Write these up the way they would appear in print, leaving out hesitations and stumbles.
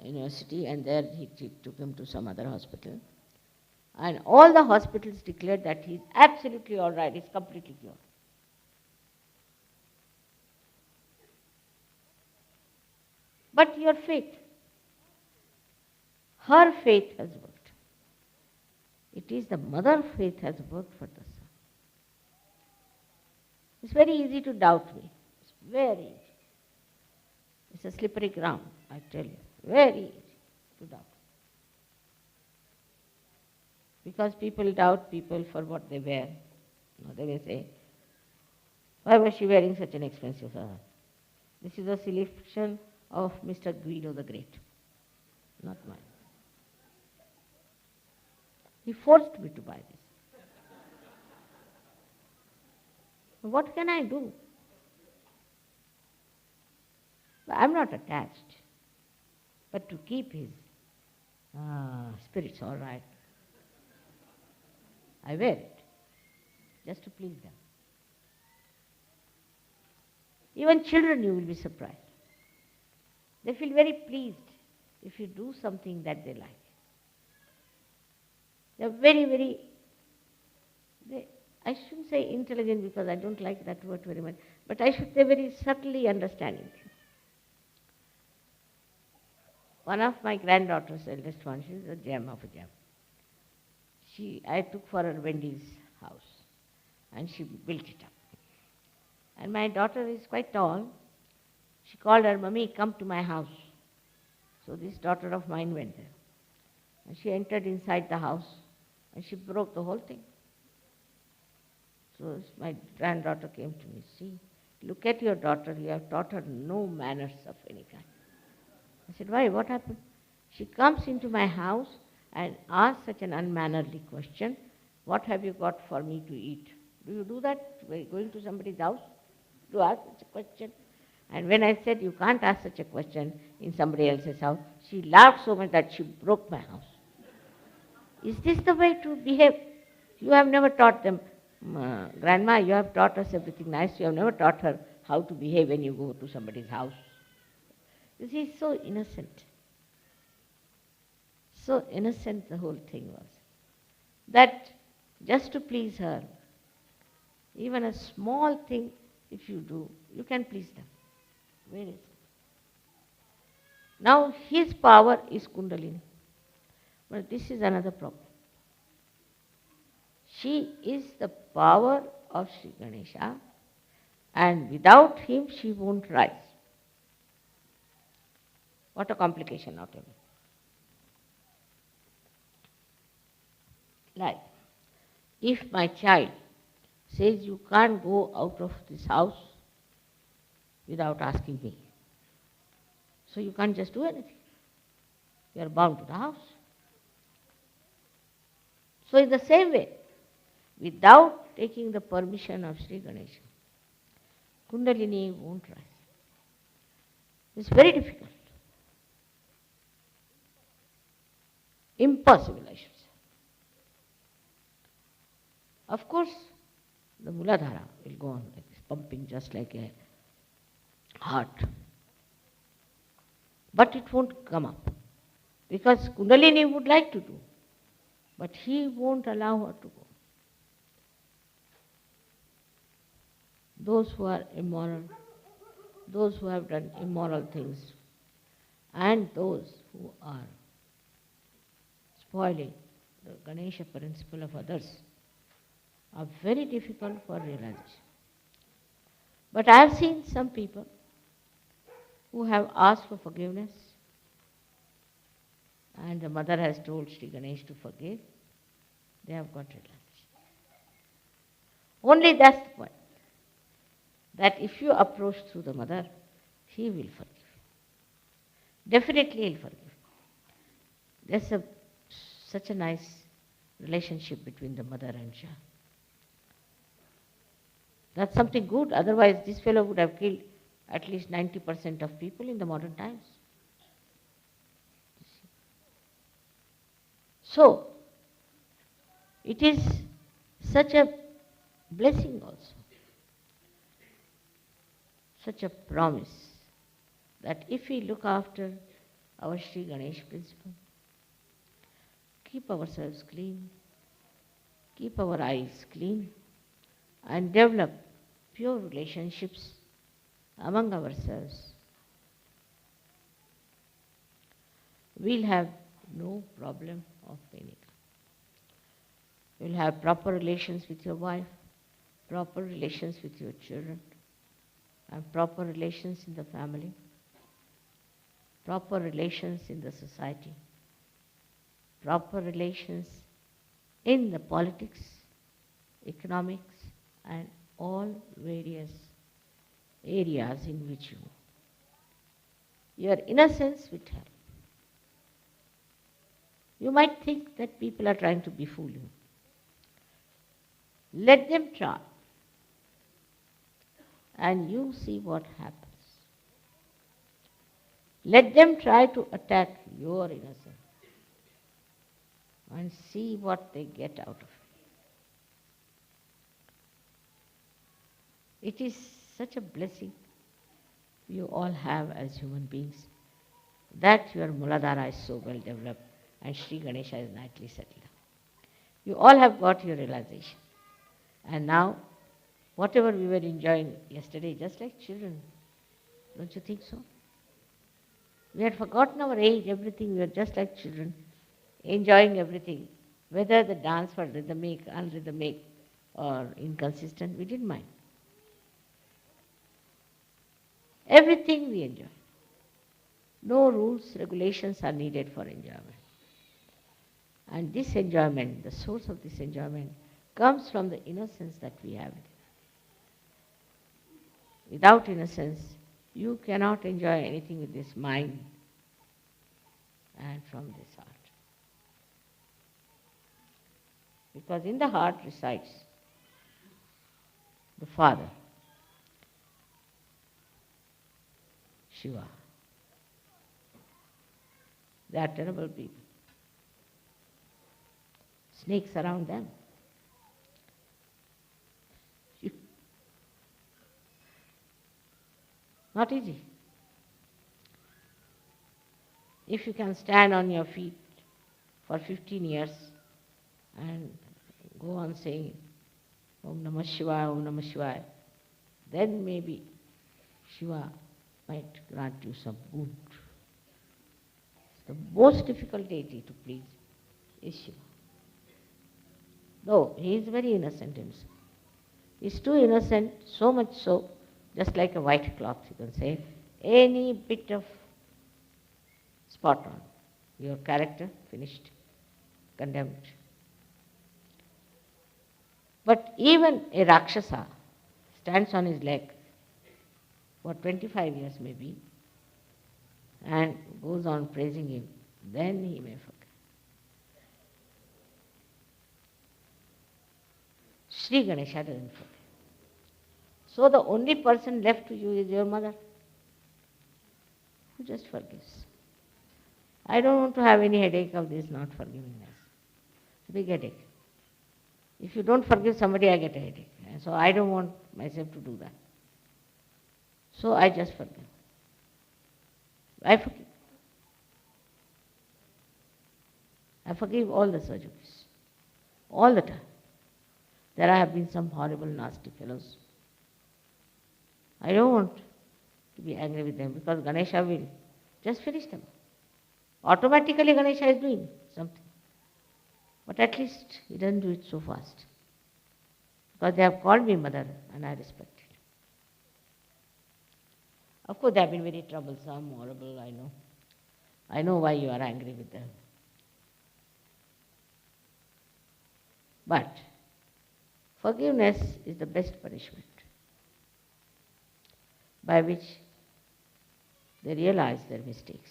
university, and there he took him to some other hospital. And all the hospitals declared that he's absolutely all right, he's completely cured. But your faith, her faith has worked. It is the mother faith has worked for the son. It's very easy to doubt me. It's very easy. It's a slippery ground, I tell you. Very easy to doubt. Because people doubt people for what they wear. They may say, why was she wearing such an expensive fur? This is a selection of Mr. Guido the Great, not mine. He forced me to buy this. What can I do? I'm not attached. But to keep his spirits all right, I wear it, just to please them. Even children, you will be surprised. They feel very pleased if you do something that they like. They're very, I shouldn't say intelligent because I don't like that word very much, but I should say very subtly understanding. One of my granddaughters, eldest one, she's a gem of a gem. I took for her Wendy's house, and she built it up. And my daughter is quite tall. She called her, Mummy, come to my house. So this daughter of mine went there. And she entered inside the house, and she broke the whole thing. So my granddaughter came to me, see, look at your daughter, you have taught her no manners of any kind. I said, why, what happened? She comes into my house and asks such an unmannerly question, what have you got for me to eat? Do you do that when going to somebody's house? To ask such a question? And when I said, you can't ask such a question in somebody else's house, she laughed so much that she broke my house. Is this the way to behave? You have never taught them, Grandma, you have taught us everything nice. You have never taught her how to behave when you go to somebody's house. You see, so innocent. So innocent the whole thing was. That just to please her, even a small thing, if you do, you can please them. Where is it? Now his power is Kundalini. But this is another problem. She is the power of Sri Ganesha, and without him she won't rise. What a complication out of it. Like, if my child says you can't go out of this house without asking me, so you can't just do anything. You are bound to the house. So in the same way, without taking the permission of Sri Ganesha, Kundalini won't rise. It's very difficult. Impossible, I should say. Of course, the Muladhara will go on like this, pumping just like a heart. But it won't come up. Because Kundalini would like to do. But he won't allow her to go. Those who are immoral, those who have done immoral things, and those who are spoiling the Ganesha principle of others are very difficult for realization. But I have seen some people who have asked for forgiveness, and the mother has told Sri Ganesh to forgive. They have got realization. Only that's the point. That if you approach through the mother, he will forgive. Definitely he'll forgive. There's such a nice relationship between the mother and child. That's something good. Otherwise, this fellow would have killed at least 90% of people in the modern times. So, it is such a blessing also, such a promise that if we look after our Sri Ganesh principle. Keep ourselves clean, keep our eyes clean, and develop pure relationships among ourselves. We'll have no problem of any kind. You'll have proper relations with your wife, proper relations with your children, and proper relations in the family, proper relations in the society, proper relations in the politics, economics, and all various areas in which your innocence will help. You might think that people are trying to befool you. Let them try, and you see what happens. Let them try to attack your innocence and see what they get out of it. It is such a blessing you all have as human beings that your Muladhara is so well developed and Sri Ganesha is nicely settled. You all have got your realization. And now, whatever we were enjoying yesterday, just like children, don't you think so? We had forgotten our age, everything, we were just like children, enjoying everything. Whether the dance was rhythmic, unrhythmic, or inconsistent, we didn't mind. Everything we enjoy. No rules, regulations are needed for enjoyment. And this enjoyment, the source of this enjoyment, comes from the innocence that we have. Without innocence, you cannot enjoy anything with this mind and from this heart. Because in the heart resides the Father, Shiva. They are terrible people. Snakes around them. Not easy. If you can stand on your feet for 15 years and go on saying Om Namah Shivaya, Om Namah Shivaya, then maybe Shiva might grant you some good. The most difficult deity to please is Shiva. Though he is very innocent himself. He is too innocent, so much so, just like a white cloth, you can say, any bit of spot on, your character finished, condemned. But even a Rakshasa stands on his leg for 25 years maybe and goes on praising him, then he may forget. Sri Ganesha doesn't forget. So the only person left to you is your mother, who just forgives. I don't want to have any headache of this not forgivingness. It's a big headache. If you don't forgive somebody, I get a headache. And so I don't want myself to do that. So I just forgive. I forgive. I forgive all the surgeries. All the time. There have been some horrible, nasty fellows. I don't want to be angry with them because Ganesha will just finish them. Automatically Ganesha is doing something. But at least he doesn't do it so fast. Because they have called me mother and I respect it. Of course they have been very troublesome, horrible, I know. I know why you are angry with them. But forgiveness is the best punishment by which they realize their mistakes.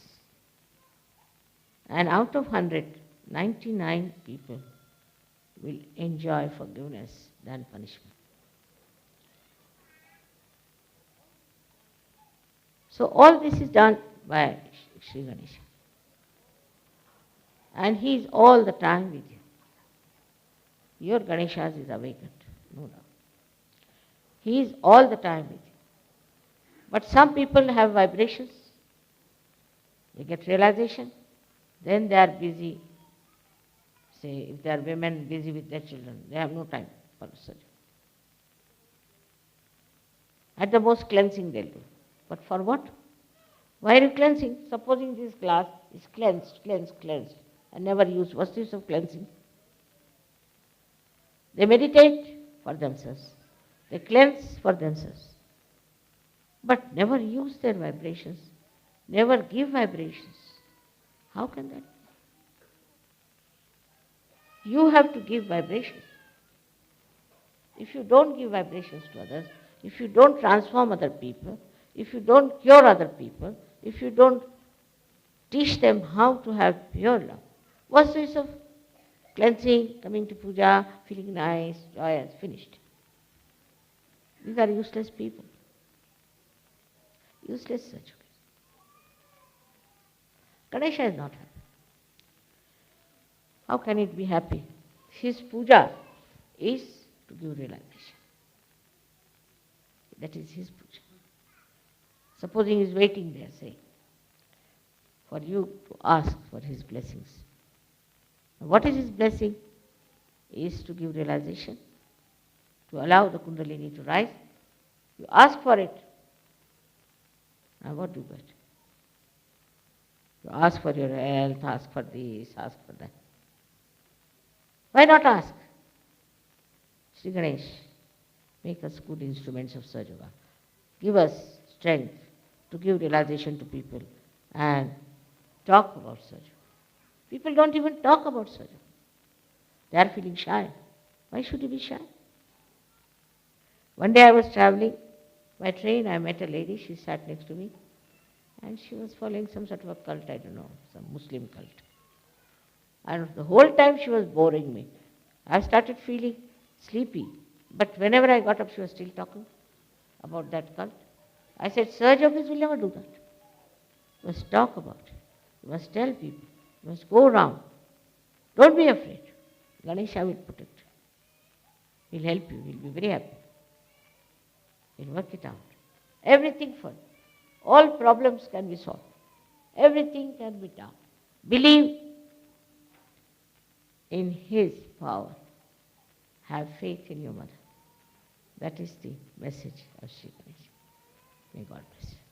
And out of 100, 99 people will enjoy forgiveness than punishment. So all this is done by Sri Ganesha. And he is all the time with you. Your Ganesha is awakened, no doubt. He is all the time with you. But some people have vibrations They get realization, then they are busy. Say, if they are women busy with their children, they have no time for surgery. At the most, cleansing they'll do. But for what? Why are you cleansing? Supposing this glass is cleansed, and never used. What's the use of cleansing? They meditate for themselves. They cleanse for themselves. But never use their vibrations. Never give vibrations. How can that be? You have to give vibrations. If you don't give vibrations to others, if you don't transform other people, if you don't cure other people, if you don't teach them how to have pure love, what's the use of cleansing, coming to puja, feeling nice, joyous, finished? These are useless people. Useless such. Ganesha is not happy. How can it be happy? His puja is to give realization. That is his puja. Supposing he is waiting there, say, for you to ask for his blessings. What is his blessing? Is to give realization, to allow the Kundalini to rise. You ask for it. Now what do you get? You ask for your health, ask for this, ask for that. Why not ask? Sri Ganesh, make us good instruments of Sahaja. Give us strength to give realization to people and talk about Sahaja. People don't even talk about Sahaja. They are feeling shy. Why should you be shy? One day I was traveling by train, I met a lady, she sat next to me, and she was following some sort of a cult, I don't know, some Muslim cult. And the whole time she was boring me. I started feeling sleepy. But whenever I got up, she was still talking about that cult. I said, Surge Office will never do that. You must talk about it. You must tell people. You must go around. Don't be afraid. Ganesha will protect you. He'll help you. He'll be very happy. He'll work it out. Everything for you. All problems can be solved. Everything can be done. Believe in his power. Have faith in your mother. That is the message of Sri Ganesha. May God bless you.